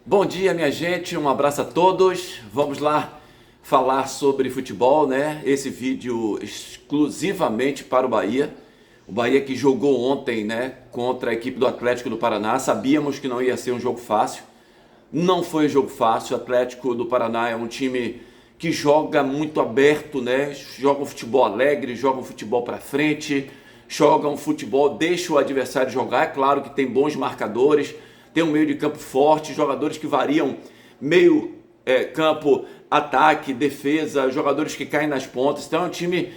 Bom dia, minha gente, um abraço a todos. Vamos lá falar sobre futebol, né? Esse vídeo exclusivamente para o Bahia. O Bahia que jogou ontem, né, contra a equipe do Atlético do Paraná. Sabíamos que não ia ser um jogo fácil. Não foi um jogo fácil. O Atlético do Paraná é um time que joga muito aberto, né? Joga um futebol alegre, joga um futebol para frente, joga um futebol, deixa o adversário jogar. É claro que tem bons marcadores, tem um meio de campo forte, jogadores que variam meio campo, ataque, defesa, jogadores que caem nas pontas. Então é um time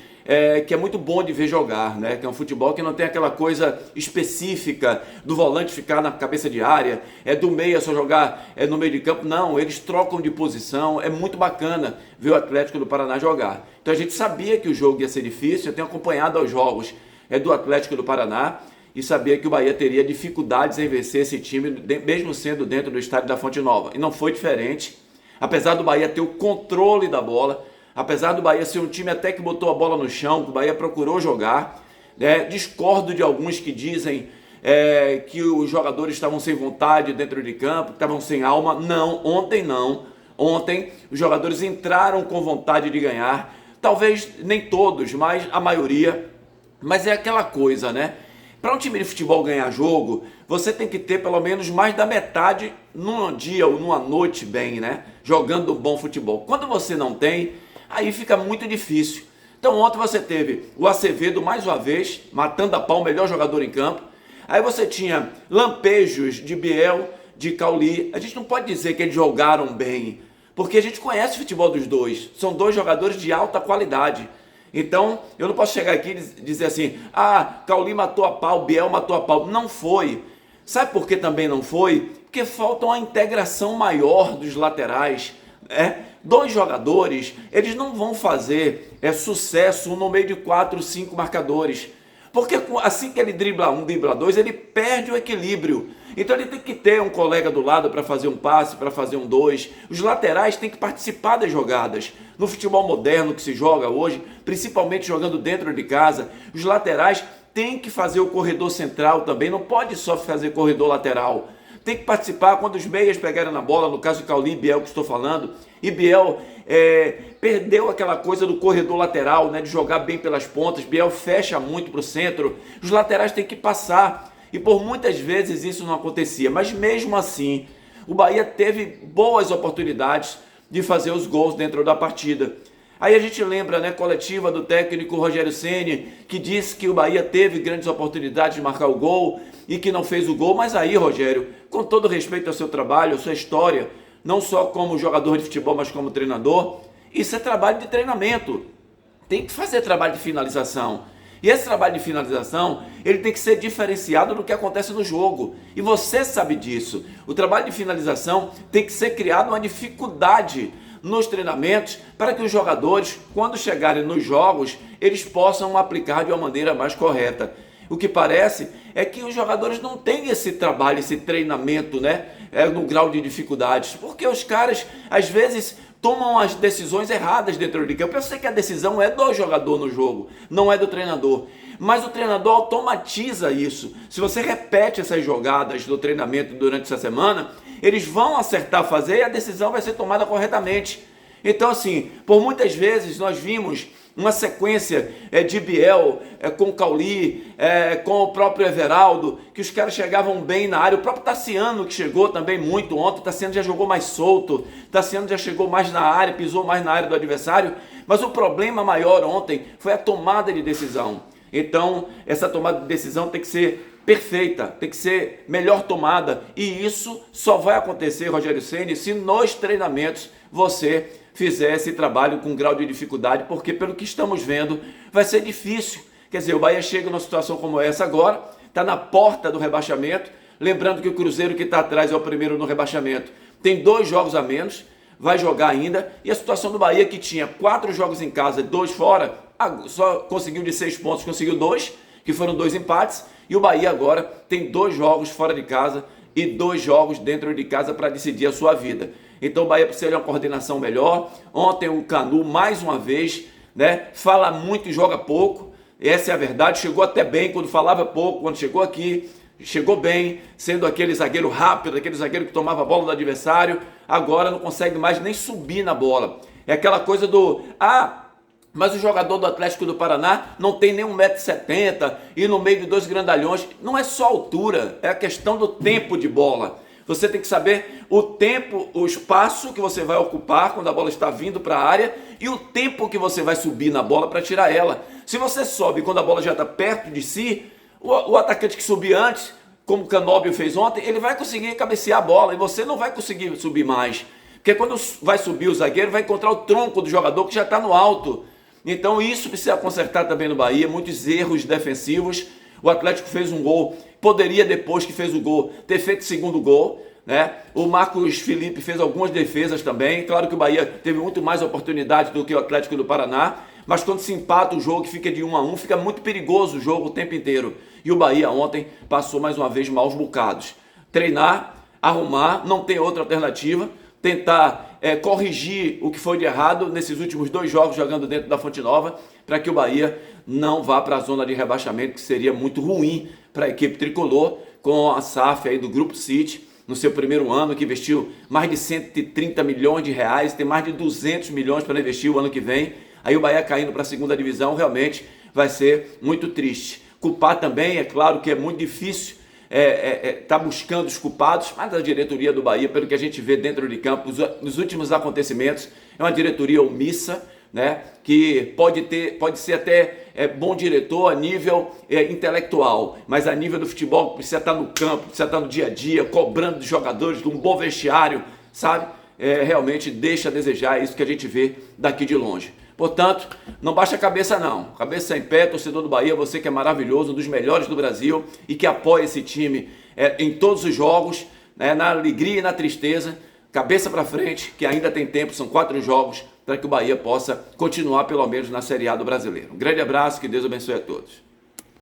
que é muito bom de ver jogar, né? Que é um futebol que não tem aquela coisa específica do volante ficar na cabeça de área, do meia só jogar no meio de campo. Não, eles trocam de posição. É muito bacana ver o Atlético do Paraná jogar. Então a gente sabia que o jogo ia ser difícil. Eu tenho acompanhado os jogos do Atlético do Paraná e sabia que o Bahia teria dificuldades em vencer esse time, mesmo sendo dentro do estádio da Fonte Nova. E não foi diferente. Apesar do Bahia ter o controle da bola, apesar do Bahia ser um time até que botou a bola no chão, que o Bahia procurou jogar, né? Discordo de alguns que dizem que os jogadores estavam sem vontade dentro de campo, que estavam sem alma. Não, ontem não. Ontem os jogadores entraram com vontade de ganhar. Talvez nem todos, mas a maioria. Mas é aquela coisa, né? Para um time de futebol ganhar jogo, você tem que ter pelo menos mais da metade num dia ou numa noite bem, né? Jogando bom futebol. Quando você não tem, aí fica muito difícil. Então ontem você teve o Acevedo mais uma vez, matando a pau, o melhor jogador em campo. Aí você tinha lampejos de Biel, de Cauli. A gente não pode dizer que eles jogaram bem, porque a gente conhece o futebol dos dois. São dois jogadores de alta qualidade. Então, eu não posso chegar aqui e dizer assim, Cauli matou a pau, Biel matou a pau. Não foi. Sabe por que também não foi? Porque falta uma integração maior dos laterais. Dois jogadores, eles não vão fazer sucesso no meio de 4, 5 marcadores. Porque assim que ele dribla um, dribla dois, ele perde o equilíbrio. Então ele tem que ter um colega do lado para fazer um passe, para fazer um dois. Os laterais têm que participar das jogadas. No futebol moderno que se joga hoje, principalmente jogando dentro de casa, os laterais têm que fazer o corredor central também, não pode só fazer corredor lateral. Tem que participar quando os meias pegarem na bola, no caso de Cauli e Biel que estou falando. E Biel perdeu aquela coisa do corredor lateral, né, de jogar bem pelas pontas. Biel fecha muito para o centro. Os laterais têm que passar. E por muitas vezes isso não acontecia. Mas mesmo assim, o Bahia teve boas oportunidades de fazer os gols dentro da partida. Aí a gente lembra, né, coletiva do técnico Rogério Ceni, que disse que o Bahia teve grandes oportunidades de marcar o gol e que não fez o gol. Mas aí, Rogério, com todo respeito ao seu trabalho, à sua história, não só como jogador de futebol, mas como treinador, isso é trabalho de treinamento. Tem que fazer trabalho de finalização. E esse trabalho de finalização, ele tem que ser diferenciado do que acontece no jogo. E você sabe disso. O trabalho de finalização tem que ser criado uma dificuldade nos treinamentos para que os jogadores, quando chegarem nos jogos, eles possam aplicar de uma maneira mais correta. O que parece é que os jogadores não têm esse trabalho, esse treinamento, né, no grau de dificuldades, porque os caras, às vezes, tomam as decisões erradas dentro de campo. Eu sei que a decisão é do jogador no jogo, não é do treinador. Mas o treinador automatiza isso. Se você repete essas jogadas do treinamento durante essa semana, eles vão acertar fazer e a decisão vai ser tomada corretamente. Então, assim, por muitas vezes nós vimos uma sequência de Biel com Cauli, com o próprio Everaldo, que os caras chegavam bem na área. O próprio Tassiano, que chegou também muito ontem. O Tassiano já jogou mais solto, o Tassiano já chegou mais na área, pisou mais na área do adversário. Mas o problema maior ontem foi a tomada de decisão. Então, essa tomada de decisão tem que ser perfeita, tem que ser melhor tomada. E isso só vai acontecer, Rogério Ceni, se nos treinamentos você fizer esse trabalho com grau de dificuldade, porque pelo que estamos vendo, vai ser difícil. Quer dizer, o Bahia chega numa situação como essa agora, está na porta do rebaixamento, lembrando que o Cruzeiro que está atrás é o primeiro no rebaixamento, tem 2 jogos a menos, vai jogar ainda, e a situação do Bahia que tinha 4 jogos em casa, 2 fora, só conseguiu de 6 pontos, conseguiu 2, que foram 2 empates, e o Bahia agora tem 2 jogos fora de casa e 2 jogos dentro de casa para decidir a sua vida. Então o Bahia precisa de uma coordenação melhor. Ontem o Canu, mais uma vez, né, fala muito e joga pouco. Essa é a verdade. Chegou até bem quando falava pouco, quando chegou aqui, chegou bem, sendo aquele zagueiro rápido, aquele zagueiro que tomava a bola do adversário, agora não consegue mais nem subir na bola. É aquela coisa do, mas o jogador do Atlético do Paraná não tem nem 1,70 m e no meio de dois grandalhões. Não é só altura, é a questão do tempo de bola. Você tem que saber o tempo, o espaço que você vai ocupar quando a bola está vindo para a área e o tempo que você vai subir na bola para tirar ela. Se você sobe quando a bola já está perto de si, o atacante que subir antes, como o Canóbio fez ontem, ele vai conseguir cabecear a bola e você não vai conseguir subir mais. Porque quando vai subir o zagueiro, vai encontrar o tronco do jogador que já está no alto. Então isso precisa consertar também no Bahia, muitos erros defensivos. O Atlético fez um gol, poderia depois que fez o gol ter feito o segundo gol, né? O Marcos Felipe fez algumas defesas também. Claro que o Bahia teve muito mais oportunidade do que o Atlético do Paraná, mas quando se empata o jogo, que fica de 1-1, fica muito perigoso o jogo o tempo inteiro. E o Bahia ontem passou mais uma vez maus bocados. Treinar, arrumar, não tem outra alternativa, tentar corrigir o que foi de errado nesses últimos 2 jogos jogando dentro da Fonte Nova, para que o Bahia não vá para a zona de rebaixamento, que seria muito ruim para a equipe tricolor, com a SAF aí do Grupo City, no seu primeiro ano, que investiu mais de 130 milhões de reais, tem mais de 200 milhões para investir o ano que vem. Aí o Bahia caindo para a segunda divisão realmente vai ser muito triste. Culpar também, é claro que é muito difícil, tá buscando os culpados, mas a diretoria do Bahia, pelo que a gente vê dentro de campo, nos últimos acontecimentos, é uma diretoria omissa, né? Que pode ser até bom diretor a nível intelectual, mas a nível do futebol precisa estar no campo, precisa estar no dia a dia, cobrando dos jogadores, de um bom vestiário, sabe? Realmente deixa a desejar, isso que a gente vê daqui de longe. Portanto, não baixa a cabeça não, cabeça em pé, torcedor do Bahia, você que é maravilhoso, um dos melhores do Brasil e que apoia esse time em todos os jogos, né, na alegria e na tristeza, cabeça para frente, que ainda tem tempo, são 4 jogos, para que o Bahia possa continuar pelo menos na Série A do Brasileiro. Um grande abraço, que Deus abençoe a todos.